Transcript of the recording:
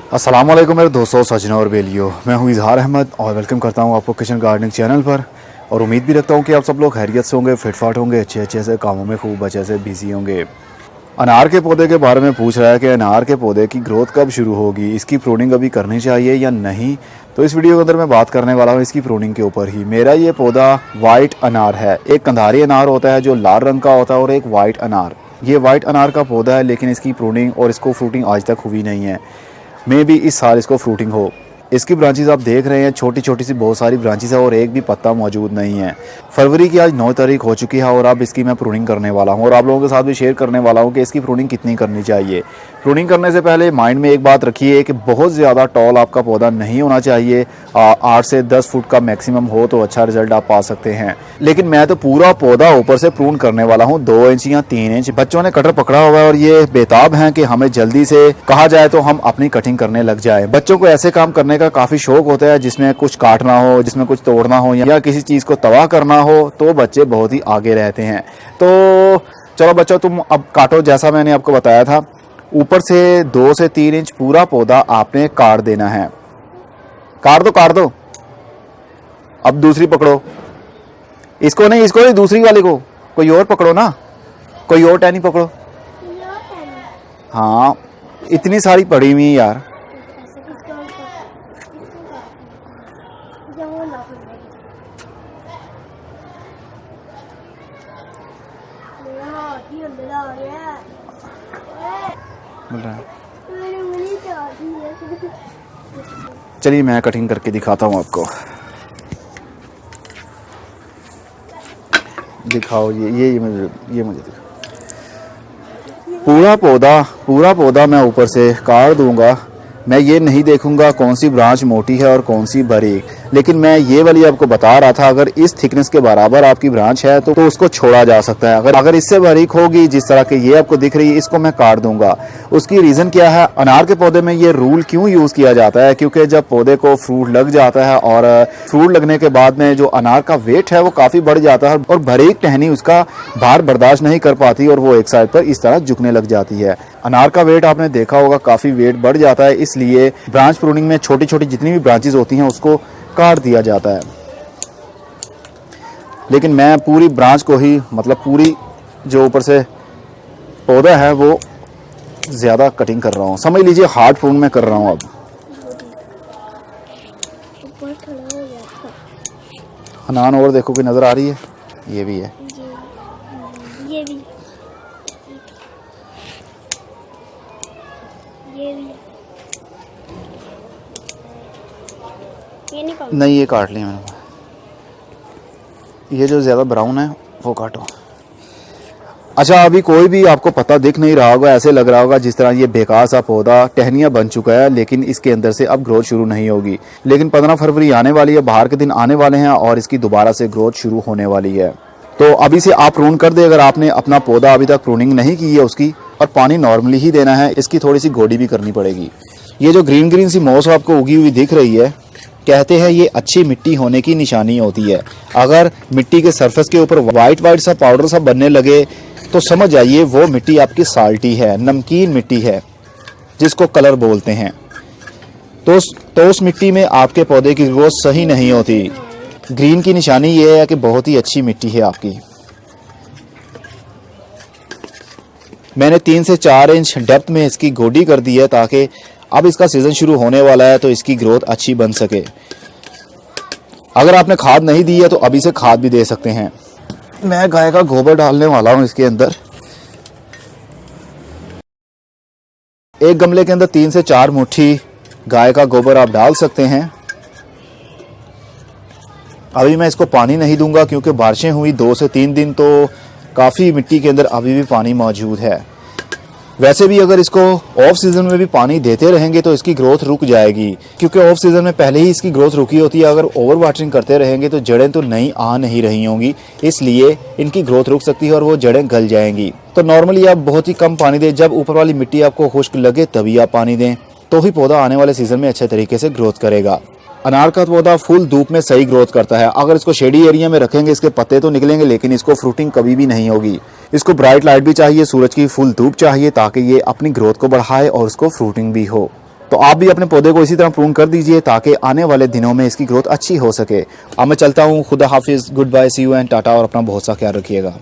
अस्सलाम वालेकुम मेरे दोस्तों, सजनों और बेलियो। मैं हूँ इजहार अहमद और वेलकम करता हूँ आपको किचन गार्डनिंग चैनल पर। और उम्मीद भी रखता हूँ कि आप सब लोग खैरियत से होंगे, फिटफाट होंगे, अच्छे से कामों में खूब अच्छे से बिजी होंगे। अनार के पौधे के बारे में पूछ रहा है कि अनार के पौधे की ग्रोथ कब शुरू होगी, इसकी प्रूनिंग अभी करनी चाहिए या नहीं। तो इस वीडियो के अंदर मैं बात करने वाला हूँ इसकी प्रूनिंग के ऊपर ही। मेरा ये पौधा वाइट अनार है। एक कंधारी अनार होता है जो लाल रंग का होता है और एक वाइट अनार। ये वाइट अनार का पौधा है, लेकिन इसकी प्रूनिंग और इसको फ्रूटिंग आज तक हुई नहीं है। मे भी इस साल इसको फ्रूटिंग हो। इसकी ब्रांचेस आप देख रहे हैं, छोटी छोटी सी बहुत सारी ब्रांचेस है और एक भी पत्ता मौजूद नहीं है। फरवरी की आज 9 तारीख हो चुकी है और अब इसकी मैं प्रूनिंग करने वाला हूं और आप लोगों के साथ भी शेयर करने वाला हूं कि इसकी प्रूनिंग कितनी करनी चाहिए। प्रूनिंग करने से पहले माइंड में एक बात रखिए कि बहुत ज़्यादा टॉल आपका पौधा नहीं होना चाहिए। 8 से 10 फुट का मैक्सिमम हो तो अच्छा रिजल्ट आप पा सकते हैं। लेकिन मैं तो पूरा पौधा ऊपर से प्रून करने वाला हूँ 2 इंच या 3 इंच। बच्चों ने कटर पकड़ा हुआ है और ये बेताब हैं कि हमें जल्दी से कहा जाए तो हम अपनी कटिंग करने लग जाए। बच्चों को ऐसे काम करने का काफ़ी शौक होता है जिसमें कुछ काटना हो, जिसमें कुछ तोड़ना हो या किसी चीज़ को तबाह करना हो, तो बच्चे बहुत ही आगे रहते हैं। तो चलो बच्चों, तुम अब काटो। जैसा मैंने आपको बताया था, ऊपर से 2 से 3 इंच पूरा पौधा आपने काट देना है। काट दो। अब दूसरी पकड़ो। इसको नहीं, दूसरी वाले को कोई और पकड़ो ना। कोई और टहनी पकड़ो। हाँ, इतनी सारी पड़ी हुई यार। चलिए मैं कटिंग करके दिखाता हूँ आपको। दिखाओ ये मुझे दिखाओ। पूरा पौधा मैं ऊपर से काट दूंगा। मैं ये नहीं देखूंगा कौन सी ब्रांच मोटी है और कौन सी बारीक, लेकिन मैं ये वाली आपको बता रहा था, अगर इस थिकनेस के बराबर आपकी ब्रांच है तो उसको छोड़ा जा सकता है। अगर इससे बारीक होगी, जिस तरह की ये आपको दिख रही है, इसको मैं काट दूंगा। उसकी रीज़न क्या है? अनार के पौधे में ये रूल क्यों यूज़ किया जाता है? क्योंकि जब पौधे को फ्रूट लग जाता है और फ्रूट लगने के बाद में जो अनार का वेट है वो काफ़ी बढ़ जाता है और बारीक टहनी उसका भार बर्दाश्त नहीं कर पाती और वो एक साइड पर इस तरह झुकने लग जाती है। अनार का वेट आपने देखा होगा, काफ़ी वेट बढ़ जाता है, इसलिए ब्रांच प्रूनिंग में छोटी छोटी जितनी भी ब्रांचेस होती हैं उसको काट दिया जाता है। लेकिन मैं पूरी ब्रांच को ही, मतलब पूरी जो ऊपर से पौधा है वो ज़्यादा कटिंग कर रहा हूँ। समझ लीजिए हार्ड प्रून में कर रहा हूँ। अब अनान और देखो कि नज़र आ रही है, ये भी है, ये भी नहीं, ये काट लिया मैंने। ये जो ज़्यादा ब्राउन है वो काटो। अच्छा, अभी कोई भी आपको पता दिख नहीं रहा होगा, ऐसे लग रहा होगा जिस तरह ये बेकार सा पौधा टहनियाँ बन चुका है, लेकिन इसके अंदर से अब ग्रोथ शुरू नहीं होगी। लेकिन 15 फरवरी आने वाली है, बाहर के दिन आने वाले हैं और इसकी दोबारा से ग्रोथ शुरू होने वाली है। तो अभी से आप प्रून कर दे। अगर आपने अपना पौधा अभी तक प्रूनिंग नहीं की है उसकी, और पानी नॉर्मली ही देना है। इसकी थोड़ी सी गोडी भी करनी पड़ेगी। ये जो ग्रीन ग्रीन सी मोस आपको उगी हुई दिख रही है, कहते हैं ये अच्छी मिट्टी होने की निशानी होती है। अगर मिट्टी के सरफेस के ऊपर वाइट सा पाउडर सा बनने लगे तो समझ जाइए वो मिट्टी आपकी साल्टी है, नमकीन मिट्टी है, जिसको कलर बोलते हैं। तो उस मिट्टी में आपके पौधे की ग्रोथ सही नहीं होती। ग्रीन की निशानी ये है कि बहुत ही अच्छी मिट्टी है आपकी। मैंने 3 से 4 इंच डेप्थ में इसकी गोडी कर दी है ताकि अब इसका सीजन शुरू होने वाला है तो इसकी ग्रोथ अच्छी बन सके। अगर आपने खाद नहीं दी है तो अभी से खाद भी दे सकते हैं। मैं गाय का गोबर डालने वाला हूं इसके अंदर। एक गमले के अंदर 3 से 4 मुट्ठी गाय का गोबर आप डाल सकते हैं। अभी मैं इसको पानी नहीं दूंगा क्योंकि बारिशें हुई 2 से 3 दिन, तो काफ़ी मिट्टी के अंदर अभी भी पानी मौजूद है। वैसे भी अगर इसको ऑफ सीजन में भी पानी देते रहेंगे तो इसकी ग्रोथ रुक जाएगी, क्योंकि ऑफ सीजन में पहले ही इसकी ग्रोथ रुकी होती है। अगर ओवर वाटरिंग करते रहेंगे तो जड़ें तो नई आ नहीं रही होंगी, इसलिए इनकी ग्रोथ रुक सकती है और वो जड़ें गल जाएंगी। तो नॉर्मली आप बहुत ही कम पानी दें। जब ऊपर वाली मिट्टी आपको खुश्क लगे तभी आप पानी दें, तो ही पौधा आने वाले सीजन में अच्छे तरीके से ग्रोथ करेगा। अनार का पौधा फुल धूप में सही ग्रोथ करता है। अगर इसको शेडी एरिया में रखेंगे इसके पत्ते तो निकलेंगे, लेकिन इसको फ्रूटिंग कभी भी नहीं होगी। इसको ब्राइट लाइट भी चाहिए, सूरज की फुल धूप चाहिए ताकि ये अपनी ग्रोथ को बढ़ाए और उसको फ्रूटिंग भी हो। तो आप भी अपने पौधे को इसी तरह प्रून कर दीजिए ताकि आने वाले दिनों में इसकी ग्रोथ अच्छी हो सके। अब मैं चलता हूँ, खुदा हाफिज़, good bye, see you and tata, और अपना बहुत सा ख्याल रखिएगा।